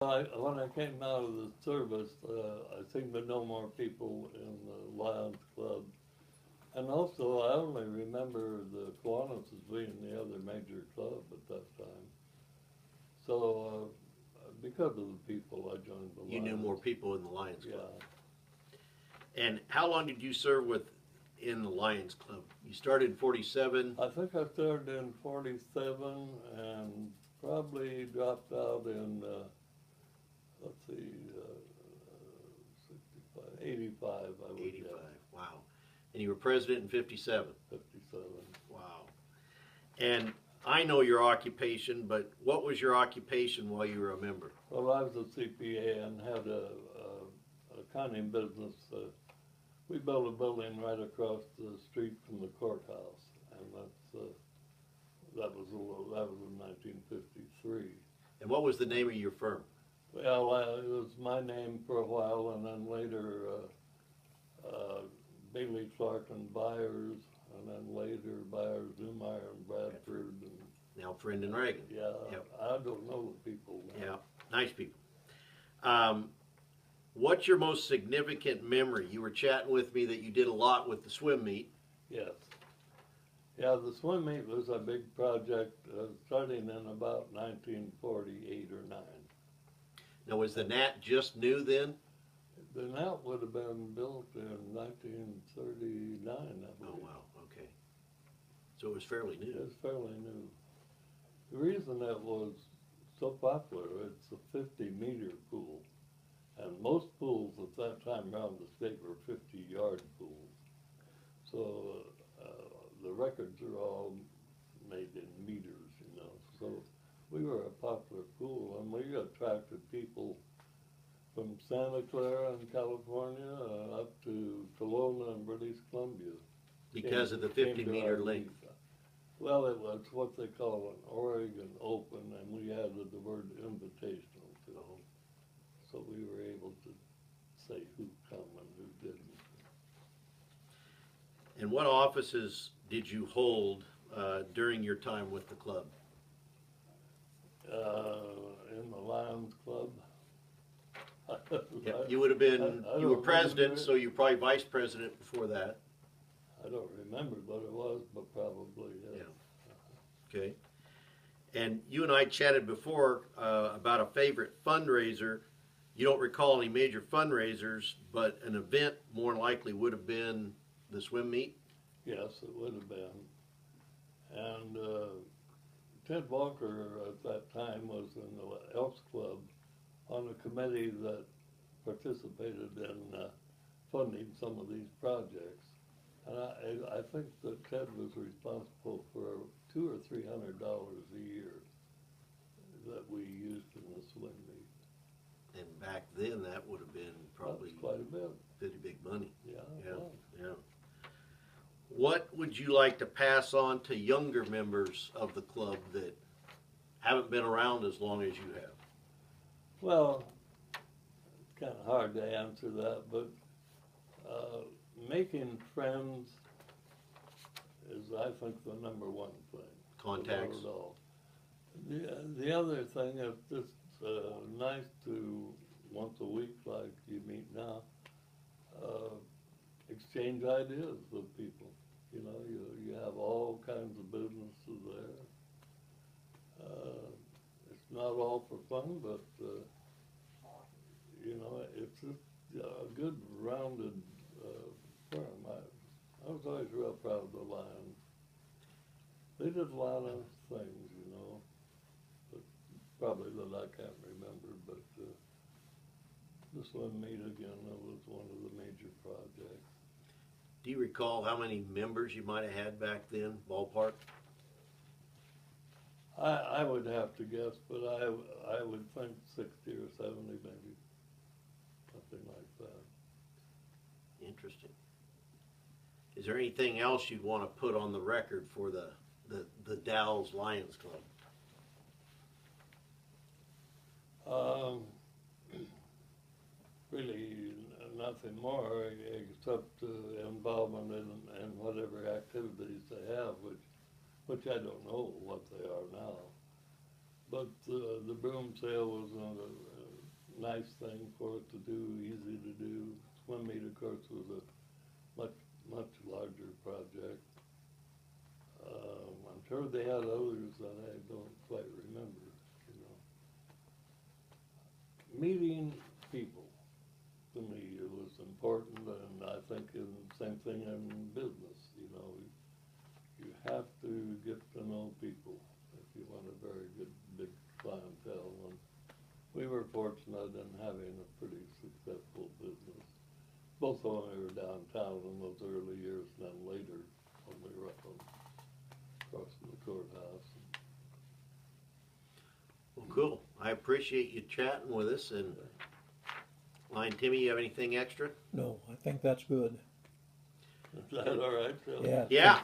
When I came out of the service, I seemed to know more people in the Lions Club. And also, I only remember the Kiwanis as being the other major club at that time. So, because of the people, I joined the Lions. You knew more people in the Lions Club. Yeah. And how long did you serve in the Lions Club? You started in 47. I think I started in 47 and probably dropped out in, let's see, 65, 85, I would 85. guess. Wow. And you were president in 57. 57. Wow. And I know your occupation, but what was your occupation while you were a member? Well, I was a CPA and had a accounting business. We built a building right across the street from the courthouse, and that was in 1953. And what was the name of your firm? Well, it was my name for a while, and then later Bailey, Clark and Byers, and then later Byers, Newmeyer and Bradford. And, Now Friend and Reagan. yeah, Yep. I don't know the people now. Yeah, nice people. What's your most significant memory? You were chatting with me that you did a lot with the swim meet. Yes. Yeah, the swim meet was a big project starting in about 1948 or 9. Now, was the Nat just new then? The net would have been built in 1939, I believe. Oh, wow, okay. So it was fairly new. It's fairly new. The reason that was so popular, it's a 50-meter pool. And most pools at that time around the state were 50-yard pools. So the records are all made in meters, you know. So we were a popular pool, and we attracted people from Santa Clara in California up to Kelowna in British Columbia. Because of the Came to 50-meter our length. meet. Well, it was what they call an Oregon Open, and we added the word invitational to it. So we were able to say who come and who didn't. And what offices did you hold during your time with the club? In the Lions Club. Yeah, you would have been, I you were don't president, remember. so you're probably vice president before that. I don't remember what it was, but probably, yes. Yeah. Okay. And you and I chatted before about a favorite fundraiser. You don't recall any major fundraisers, but an event more than likely would have been the swim meet? Yes, it would have been. And Ted Walker at that time was in the Elks Club on the committee that participated in funding some of these projects. And I think that Ted was responsible for $200 or $300 a year that we used in the swim meet. And back then, that would have been probably That's quite a bit. pretty big money. Yeah. Yeah, Well, yeah. What would you like to pass on to younger members of the club that haven't been around as long as you have? well, it's kind of hard to answer that, but making friends is, I think, the number one thing. Contacts? Without all. The other thing is just nice to, once a week like you meet now, exchange ideas with people. You know, you have all kinds of businesses there. It's not all for fun, but you know, it's just a good rounded firm. I was always real proud of the Lions. They did a lot of things, you know, but probably that I can't remember, but this one meet again, that was one of the major projects. Do you recall how many members you might have had back then, ballpark? I would have to guess, but I would think 60 or 70 maybe, something like that. Interesting. Is there anything else you'd want to put on the record for the Dalles Lions Club? Really nothing more except involvement in whatever activities they have, which I don't know what they are now. But the broom sale was nice thing for it to do, easy to do. Swim meet, of course, was a much larger project. I'm sure they had others that I don't quite remember, you know. Meeting people, to me, it was important, and I think same thing in business, you know. You have to get to know people if you want a very good, big clientele. And we were fortunate in having a pretty successful business, both when we were downtown in those early years, and then later when we were up across from the courthouse. Well, cool. I appreciate you chatting with us. And Lion Timmy, you have anything extra? No, I think that's good. Is that all right, Phil? Yeah. Yeah.